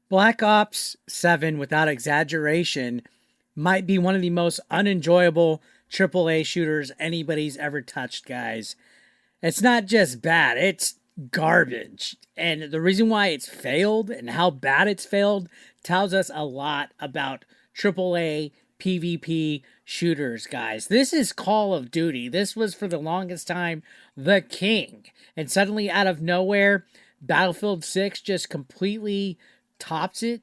Black Ops 7, without exaggeration, might be one of the most unenjoyable AAA shooters anybody's ever touched, guys. It's not just bad, it's garbage. And the reason why it's failed and how bad it's failed tells us a lot about AAA PvP shooters, guys. This is Call of Duty. This was for the longest time the king. And suddenly, out of nowhere, Battlefield 6 just completely tops it.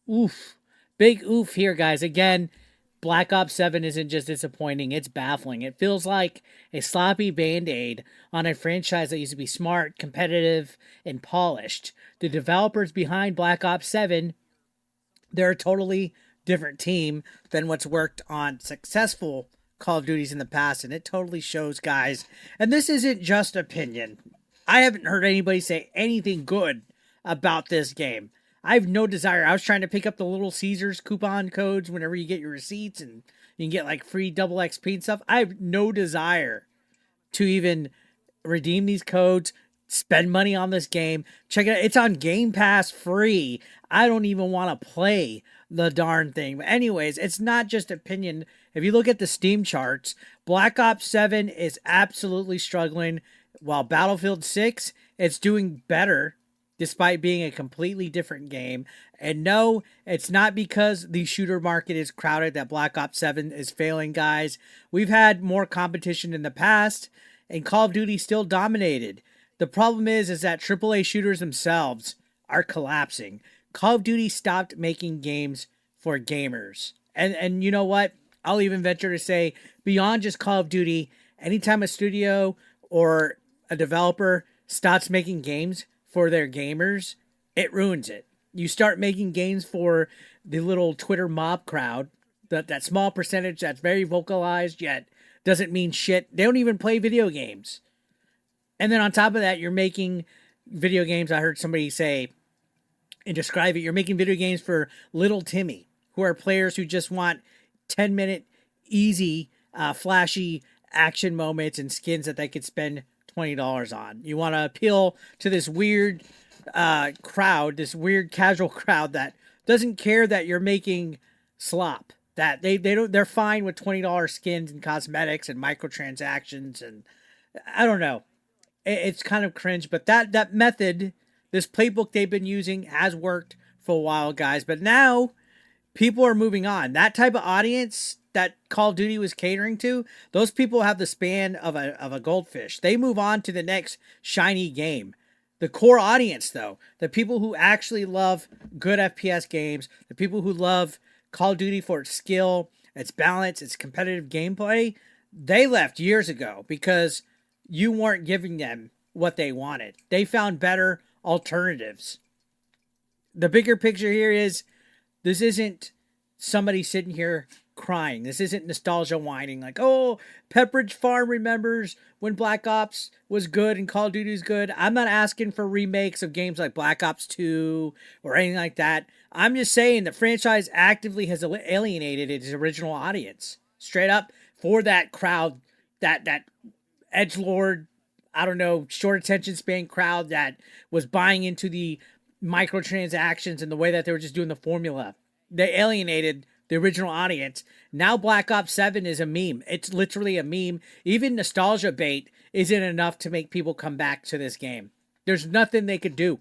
Oof. Big oof here, guys. Again, Black Ops 7 isn't just disappointing, it's baffling. It feels like a sloppy band aid on a franchise that used to be smart, competitive, and polished. The developers behind Black Ops 7, they're a totally different team than what's worked on successful Call of Duties in the past, and it totally shows, guys. And this isn't just opinion. I haven't heard anybody say anything good about this game. I have no desire. I was trying to pick up the Little Caesars coupon codes whenever you get your receipts and you can get like free double XP and stuff. I have no desire to even redeem these codes, spend money on this game. Check it out. It's on Game Pass free. I don't even want to play the darn thing. But anyways, it's not just opinion. If you look at the Steam charts, Black Ops 7 is absolutely struggling, while Battlefield 6, it's doing better despite being a completely different game. And no, it's not because the shooter market is crowded that Black Ops 7 is failing, guys. We've had more competition in the past, and Call of Duty still dominated. The problem is that AAA shooters themselves are collapsing. Call of Duty stopped making games for gamers. And you know what? I'll even venture to say, beyond just Call of Duty, anytime a studio or a developer stops making games for their gamers, it ruins it. You start making games for the little Twitter mob crowd, that small percentage that's very vocalized yet doesn't mean shit. They don't even play video games. And then on top of that, you're making video games. I heard somebody say and describe it. You're making video games for little Timmy, who are players who just want 10-minute, easy, flashy action moments and skins that they could spend $20 on. You want to appeal to this weird crowd, this weird casual crowd that doesn't care that you're making slop. That they're fine with $20 skins and cosmetics and microtransactions, and I don't know. It's kind of cringe, but that method, this playbook they've been using has worked for a while, guys. But now people are moving on. That type of audience that Call of Duty was catering to, those people have the span of a goldfish. They move on to the next shiny game. The core audience, though, the people who actually love good FPS games, the people who love Call of Duty for its skill, its balance, its competitive gameplay, they left years ago because you weren't giving them what they wanted. They found better alternatives. The bigger picture here is this isn't somebody sitting here crying. This isn't nostalgia whining like, oh, Pepperidge Farm remembers when Black Ops was good and Call of Duty was good. I'm not asking for remakes of games like Black Ops 2 or anything like that. I'm just saying the franchise actively has alienated its original audience. Straight up for that crowd, that edgelord, I don't know, short attention span crowd that was buying into the microtransactions and the way that they were just doing the formula. They alienated the original audience. Now Black Ops 7 is a meme. It's literally a meme. Even nostalgia bait isn't enough to make people come back to this game. There's nothing they could do.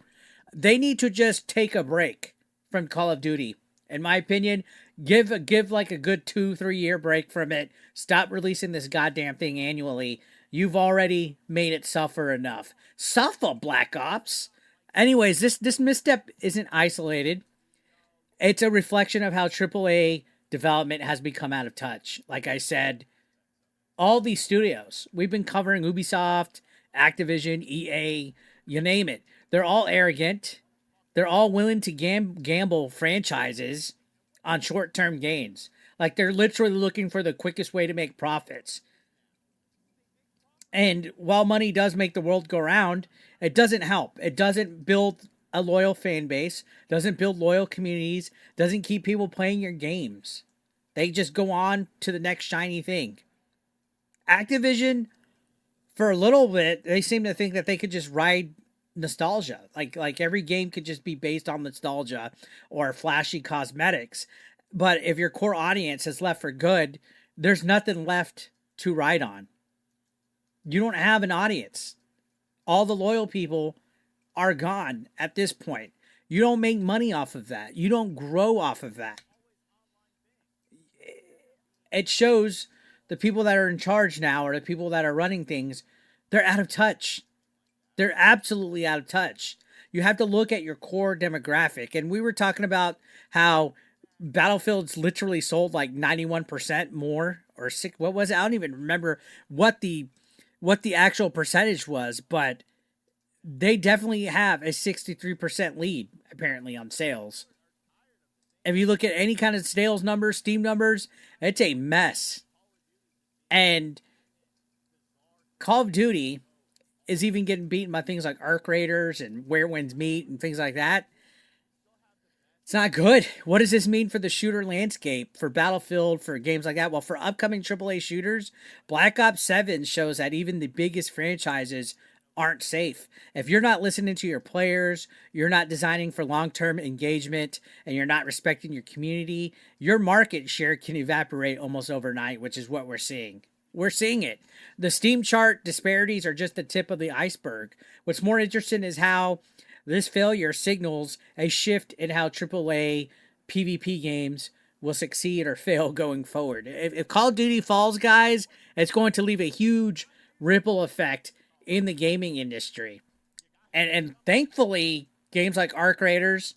They need to just take a break from Call of Duty. In my opinion, give like a good 2-3 year break from it. Stop releasing this goddamn thing annually. You've already made it suffer enough. Suffer, Black Ops. Anyways, this misstep isn't isolated. It's a reflection of how AAA development has become out of touch. Like I said, all these studios, we've been covering Ubisoft, Activision, EA, you name it. They're all arrogant. They're all willing to gamble franchises on short-term gains. Like they're literally looking for the quickest way to make profits. And while money does make the world go round, it doesn't help. It doesn't build a loyal fan base, doesn't build loyal communities, doesn't keep people playing your games. They just go on to the next shiny thing. Activision, for a little bit, they seem to think that they could just ride nostalgia. Like every game could just be based on nostalgia or flashy cosmetics. But if your core audience has left for good, there's nothing left to ride on. You don't have an audience. All the loyal people are gone at this point. You don't make money off of that. You don't grow off of that. It shows the people that are in charge now or the people that are running things, they're out of touch. They're absolutely out of touch. You have to look at your core demographic. And we were talking about how Battlefield's literally sold like 91% more or six, what was it? I don't even remember what the actual percentage was, but they definitely have a 63% lead apparently on sales. If you look at any kind of sales numbers, Steam numbers, it's a mess. And Call of Duty is even getting beaten by things like Arc Raiders and Where Winds Meet and things like that. It's not good. What does this mean for the shooter landscape, for Battlefield, for games like that? Well, for upcoming AAA shooters, Black Ops 7 shows that even the biggest franchises aren't safe. If you're not listening to your players, you're not designing for long-term engagement, and you're not respecting your community, your market share can evaporate almost overnight, which is what we're seeing. We're seeing it. The Steam chart disparities are just the tip of the iceberg. What's more interesting is how this failure signals a shift in how AAA PvP games will succeed or fail going forward. If Call of Duty falls, guys, it's going to leave a huge ripple effect in the gaming industry. And thankfully, games like Arc Raiders,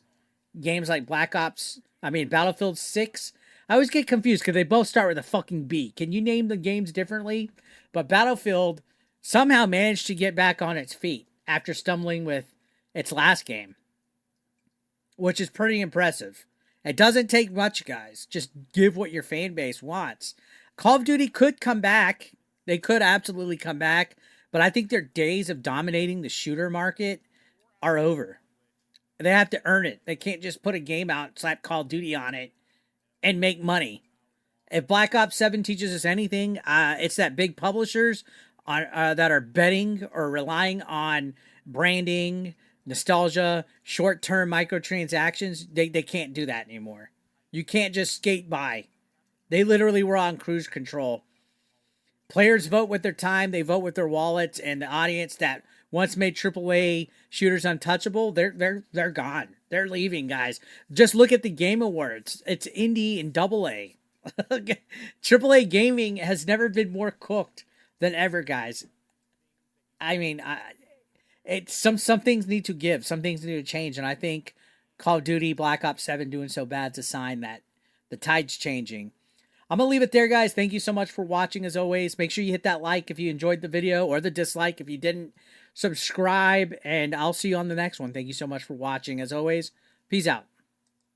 games like Battlefield 6, I always get confused because they both start with a fucking B. Can you name the games differently? But Battlefield somehow managed to get back on its feet after stumbling with its last game, which is pretty impressive. It doesn't take much, guys. Just give what your fan base wants. Call of Duty could come back. They could absolutely come back, but I think their days of dominating the shooter market are over. They have to earn it. They can't just put a game out, slap Call of Duty on it, and make money. If Black Ops 7 teaches us anything, it's that big publishers that are betting or relying on branding, nostalgia, short-term microtransactions, they can't do that anymore. You can't just skate by. They literally were on cruise control. Players vote with their time, they vote with their wallets, and the audience that once made AAA shooters untouchable, they're gone. They're leaving, guys. Just look at the Game Awards. It's indie and AA. AAA gaming has never been more cooked than ever, guys. I mean, it's some things need to give, some things need to change, and I think Call of Duty Black Ops 7 doing so bad is a sign that the tide's changing. I'm going to leave it there, guys. Thank you so much for watching, as always. Make sure you hit that like if you enjoyed the video, or the dislike if you didn't. Subscribe, and I'll see you on the next one. Thank you so much for watching, as always. Peace out.